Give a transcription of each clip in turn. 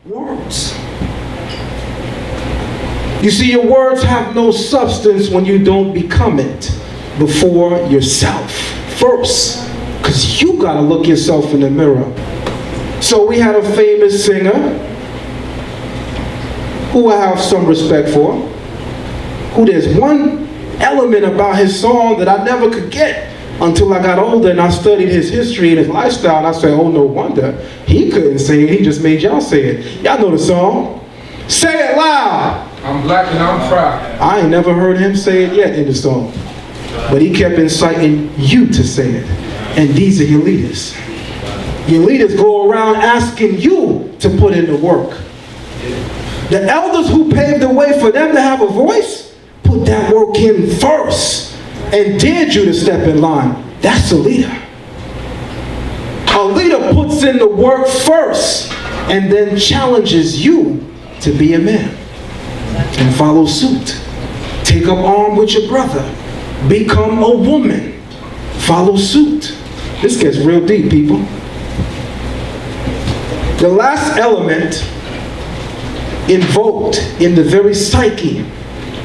words. You see, your words have no substance when you don't become it before yourself first, because you got to look yourself in the mirror. So we had a famous singer who I have some respect for, who there's one element about his song that I never could get until I got older and I studied his history and his lifestyle, and I said, oh, no wonder he couldn't say it, he just made y'all say it. Y'all know the song. Say it loud. I'm black and I'm proud. I ain't never heard him say it yet in the song, but he kept inciting you to say it. And these are your leaders. Your leaders go around asking you to put in the work. The elders who paved the way for them to have a voice, put that work in first and dared you to step in line. That's a leader. A leader puts in the work first and then challenges you to be a man and follow suit. Take up arms with your brother. Become a woman. Follow suit. This gets real deep, people. The last element invoked in the very psyche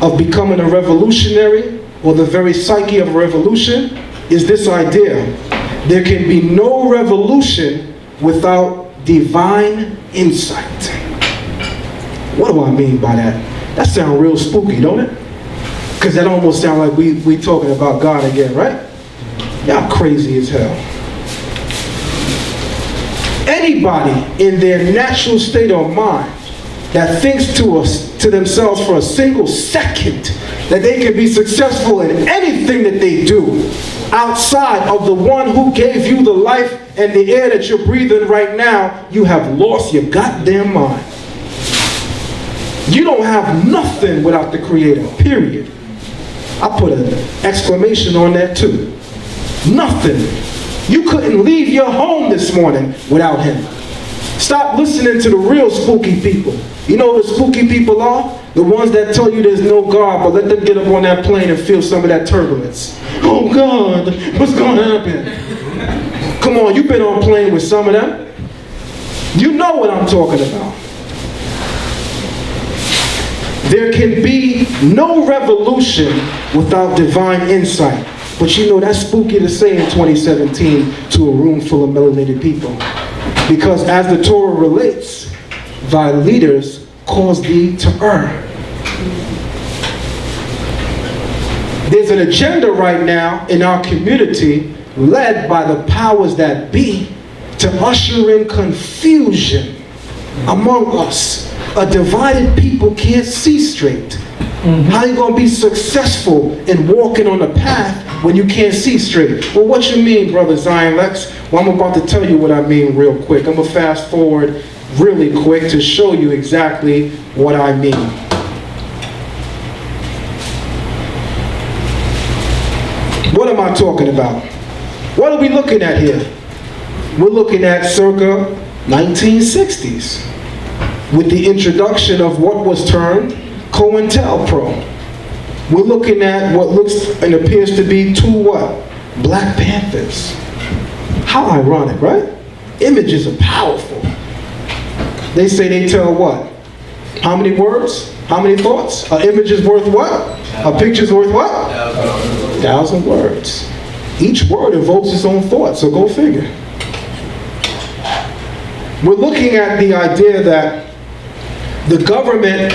of becoming a revolutionary, or the very psyche of a revolution, is this idea: there can be no revolution without divine insight. What do I mean by that? That sounds real spooky, don't it? Because that almost sounds like we talking about God again, right? Y'all crazy as hell. Anybody in their natural state of mind that thinks to themselves for a single second that they can be successful in anything that they do outside of the one who gave you the life and the air that you're breathing right now, you have lost your goddamn mind. You don't have nothing without the Creator, period. I put an exclamation on that too. Nothing. You couldn't leave your home this morning without Him. Stop listening to the real spooky people. You know what the spooky people are? The ones that tell you there's no God, but let them get up on that plane and feel some of that turbulence. Oh God, what's going to happen? Come on, you've been on a plane with some of them. You know what I'm talking about. There can be no revolution without divine insight. But you know, that's spooky to say in 2017 to a room full of melanated people. Because as the Torah relates, thy leaders cause thee to err. There's an agenda right now in our community led by the powers that be to usher in confusion among us. A divided people can't see straight. How are you going to be successful in walking on the path when you can't see straight? Well, what you mean, Brother Zion Lexx? Well, I'm about to tell you what I mean real quick. I'm going to fast forward really quick to show you exactly what I mean. What am I talking about? What are we looking at here? We're looking at circa 1960s with the introduction of what was termed COINTELPRO. We're looking at what looks and appears to be two what? Black Panthers. How ironic, right? Images are powerful. They say they tell what? How many words? How many thoughts? An image is worth what? A picture's worth what? 1,000 words. Each word evokes its own thought, so go figure. We're looking at the idea that the government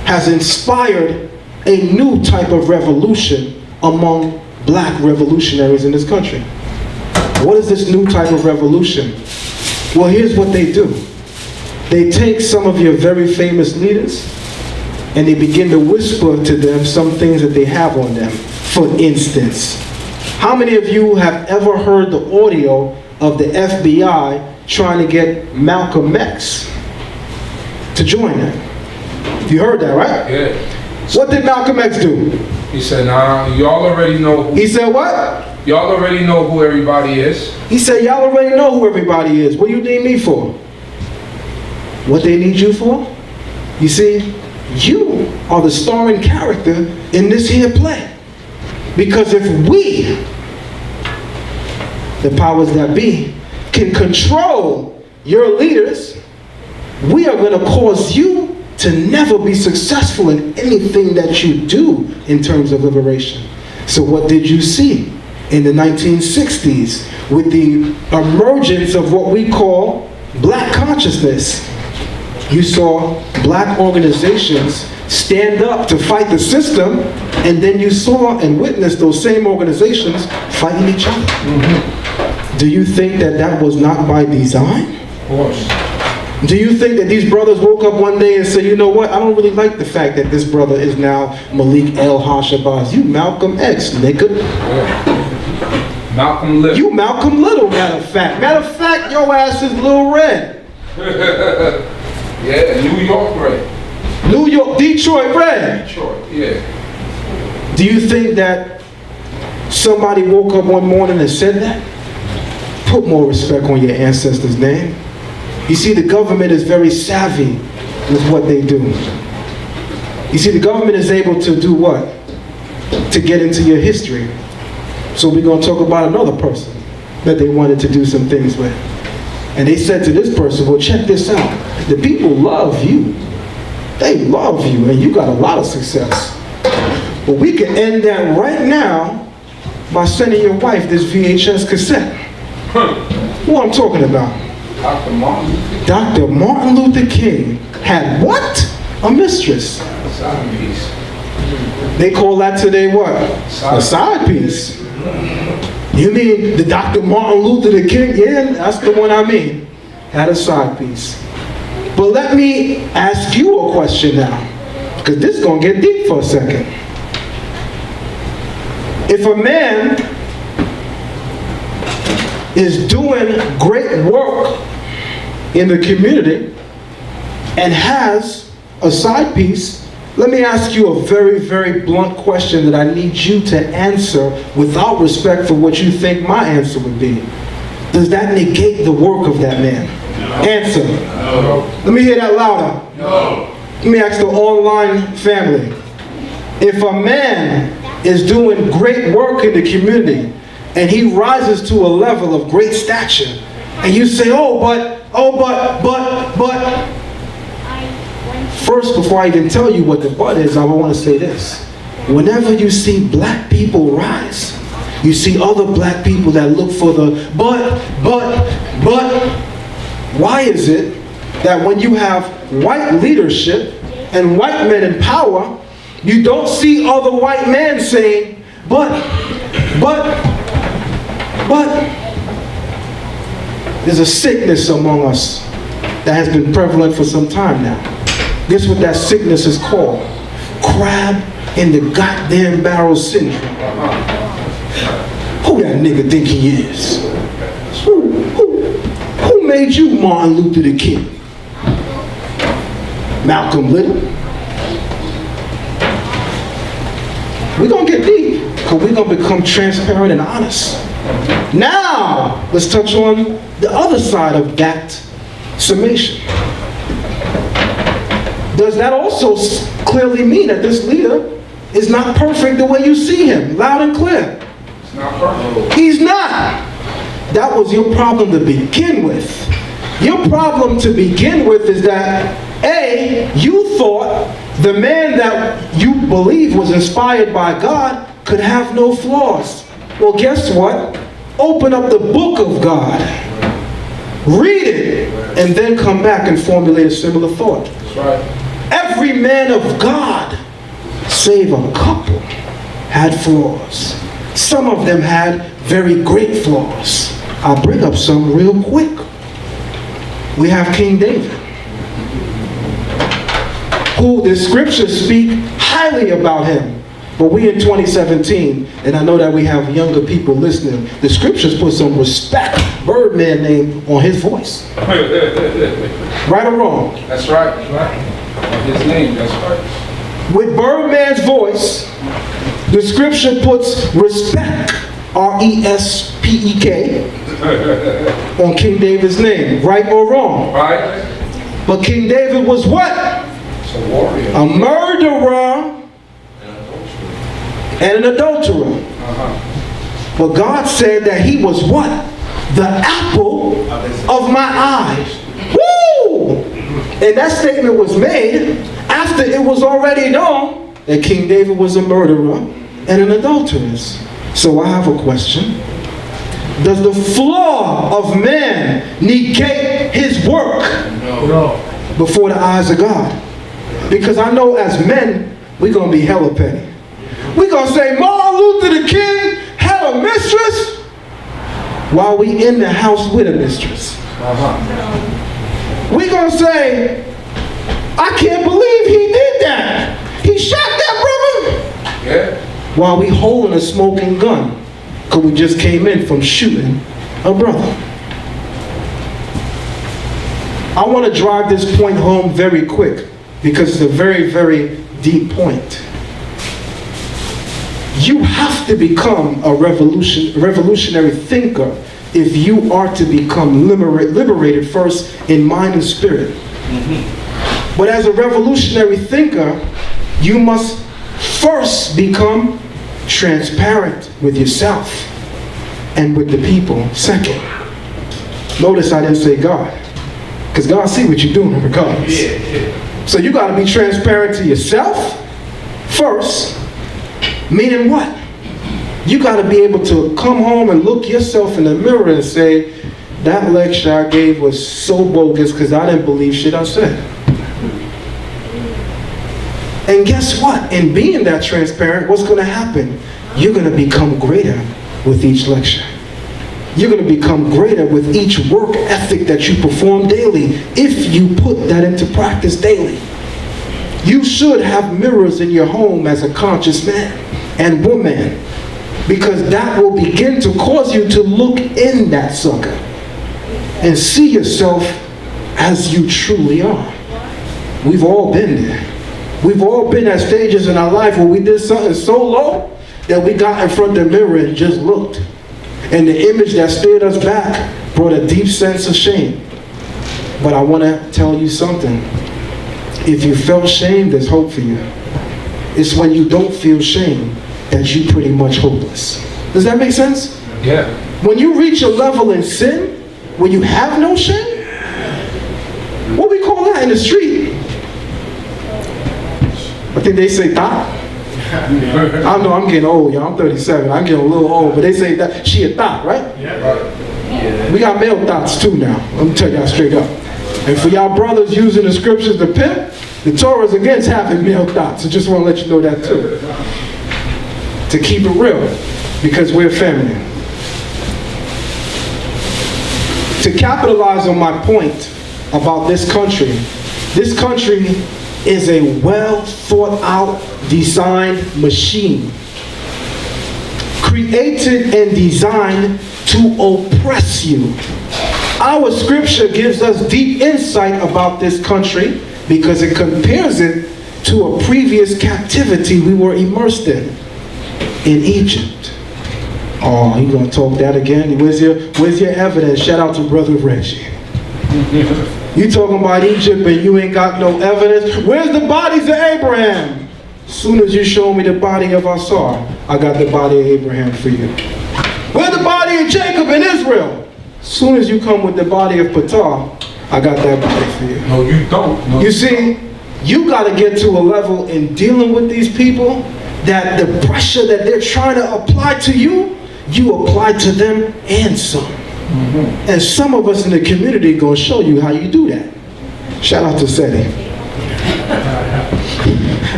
has inspired a new type of revolution among black revolutionaries in this country. What is this new type of revolution? Well, here's what they do. They take some of your very famous leaders and they begin to whisper to them some things that they have on them. For instance, how many of you have ever heard the audio of the FBI trying to get Malcolm X to join them? You heard that, right? Yeah. What did Malcolm X do? He said, nah, y'all already know who. He said what? Y'all already know who everybody is. He said, y'all already know who everybody is. What do you need me for? What they need you for? You see, you are the starring character in this here play. Because if we, the powers that be, can control your leaders, we are going to cause you to never be successful in anything that you do in terms of liberation. So what did you see in the 1960s with the emergence of what we call black consciousness? You saw black organizations stand up to fight the system, and then you saw and witnessed those same organizations fighting each other. Mm-hmm. Do you think that that was not by design? Of course. Do you think that these brothers woke up one day and said, you know what, I don't really like the fact that this brother is now Malik El Hashabaz. You Malcolm X, nigga. Yeah. Malcolm Little. You Malcolm Little, matter of fact. Matter of fact, your ass is Lil Red. Yeah, New York Red. New York, Detroit Red. Detroit, yeah. Do you think that somebody woke up one morning and said that? Put more respect on your ancestors' name. You see, the government is very savvy with what they do. You see, the government is able to do what? To get into your history. So we're going to talk about another person that they wanted to do some things with. And they said to this person, well, check this out. The people love you. They love you, and you got a lot of success. But we can end that right now by sending your wife this VHS cassette. What I'm talking about? Dr. Martin Luther King. Dr. Martin Luther King had what? A mistress. Side piece. They call that today what? A side piece. You mean the Dr. Martin Luther King? Yeah, that's the one I mean. Had a side piece. But let me ask you a question now, because this is going to get deep for a second. If a man is doing great work in the community and has a side piece, let me ask you a very, very blunt question that I need you to answer without respect for what you think my answer would be. Does that negate the work of that man? No. Answer. No. Let me hear that louder. No. Let me ask the online family. If a man is doing great work in the community and he rises to a level of great stature, and you say, but, first, before I even tell you what the but is, I want to say this. Whenever you see black people rise, you see other black people that look for the but, why is it that when you have white leadership and white men in power, you don't see other white men saying, but, there's a sickness among us that has been prevalent for some time now. Guess what that sickness is called? Crab in the goddamn barrel syndrome. Who that nigga think he is? Who made you Martin Luther King? Malcolm Little? We're gonna get deep, because we're gonna become transparent and honest. Now, let's touch on the other side of that summation. Does that also clearly mean that this leader is not perfect the way you see him, loud and clear? It's not perfect. He's not. That was your problem to begin with. Your problem to begin with is that, A, you thought the man that you believe was inspired by God could have no flaws. Well, guess what? Open up the book of God. Read it, and then come back and formulate a similar thought. That's right. Every man of God, save a couple, had flaws. Some of them had very great flaws. I'll bring up some real quick. We have King David, who the scriptures speak highly about him. But we in 2017, and I know that we have younger people listening, the scriptures put some respect, Birdman name, on his voice. Right or wrong? That's right. That's right. On his name, that's right. With Birdman's voice, the scripture puts respect, R-E-S-P-E-K, on King David's name. Right or wrong? Right. But King David was what? It's a warrior. A murderer and an adulterer. But God said that he was what? The apple of my eye. Woo! And that statement was made after it was already known that King David was a murderer and an adulteress. So I have a question. Does the flaw of man negate his work before the eyes of God? Because I know as men, we're going to be hella petty. We're going to say Martin Luther the King had a mistress while we in the house with a mistress. We're going to say, I can't believe he did that. He shot that brother. Yeah. While we holding a smoking gun. Because we just came in from shooting a brother. I want to drive this point home very quick because it's a very, very deep point. You have to become a revolutionary thinker if you are to become liberated first in mind and spirit. But as a revolutionary thinker, you must first become transparent with yourself and with the people. Second, notice I didn't say God, because God see what you're doing regardless. So you got to be transparent to yourself first, meaning what? You got to be able to come home and look yourself in the mirror and say, that lecture I gave was so bogus because I didn't believe shit I said. And guess what? In being that transparent, what's going to happen? You're going to become greater with each lecture. You're going to become greater with each work ethic that you perform daily if you put that into practice daily. You should have mirrors in your home as a conscious man and woman, because that will begin to cause you to look in that sucker and see yourself as you truly are. We've all been there. We've all been at stages in our life where we did something so low that we got in front of the mirror and just looked. And the image that stared us back brought a deep sense of shame. But I want to tell you something. If you felt shame, there's hope for you. It's when you don't feel shame that you pretty much hopeless. Does that make sense? Yeah. When you reach a level in sin where you have no shame, what we call that in the street? I think they say thot. I know I'm getting old, y'all. I'm 37. I'm getting a little old, but they say that she a thot, right? Yeah. We got male thots too now. Let me tell y'all straight up. And for y'all brothers using the scriptures to pimp, the Torah is against having male thots. So just want to let you know that too. To keep it real, because we're feminine. To capitalize on my point about this country is a well thought out, designed machine. Created and designed to oppress you. Our scripture gives us deep insight about this country because it compares it to a previous captivity we were immersed in Egypt. Oh, you gonna talk that again? Where's your evidence? Shout out to Brother Reggie. You talking about Egypt and you ain't got no evidence? Where's the bodies of Abraham? As soon as you show me the body of Asar, I got the body of Abraham for you. Where's the body of Jacob in Israel? As soon as you come with the body of Ptah, I got that body for you. No, you don't. No, you see, you got to get to a level in dealing with these people that the pressure that they're trying to apply to you, you apply to them and some. And some of us in the community going to show you how you do that. Shout out to Seti.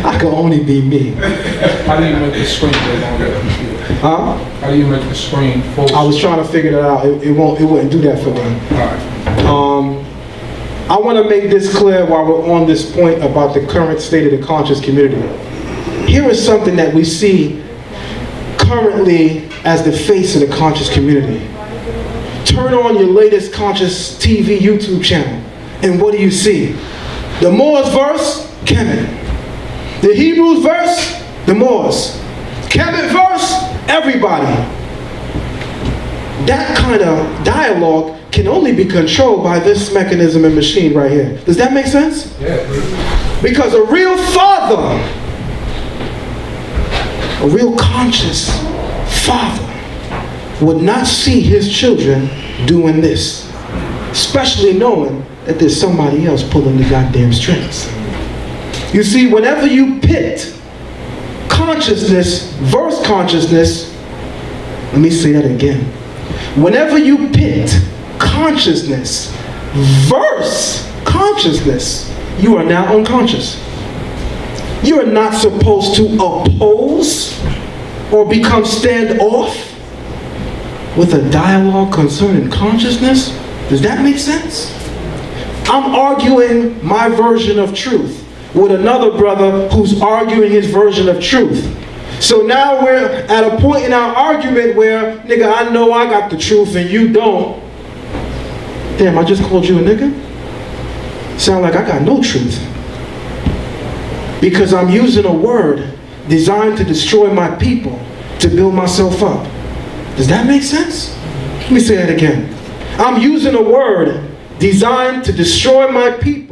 I can only be me. How do you make the screen go longer? Huh? How do you make the screen full? I was trying to figure that out. It wouldn't do that for me. Alright. I want to make this clear while we're on this point about the current state of the conscious community. Here is something that we see currently as the face of the conscious community. Turn on your latest conscious TV YouTube channel, and what do you see? The Moors verse, Kemet. The Hebrews verse, the Moors. Kemet verse, everybody. That kind of dialogue can only be controlled by this mechanism and machine right here. Does that make sense? Yeah. Because a real father, a real conscious father, would not see his children doing this. especially knowing that there's somebody else pulling the goddamn strings. You see, whenever you pit consciousness versus consciousness, let me say that again. Whenever you pit consciousness versus consciousness, you are now unconscious. You are not supposed to oppose or become standoff with a dialogue concerning consciousness. Does that make sense? I'm arguing my version of truth with another brother who's arguing his version of truth. So now we're at a point in our argument where, nigga, I know I got the truth and you don't. Damn, I just called you a nigga? Sound like I got no truth. Because I'm using a word designed to destroy my people, to build myself up. Does that make sense? Let me say that again. I'm using a word designed to destroy my people,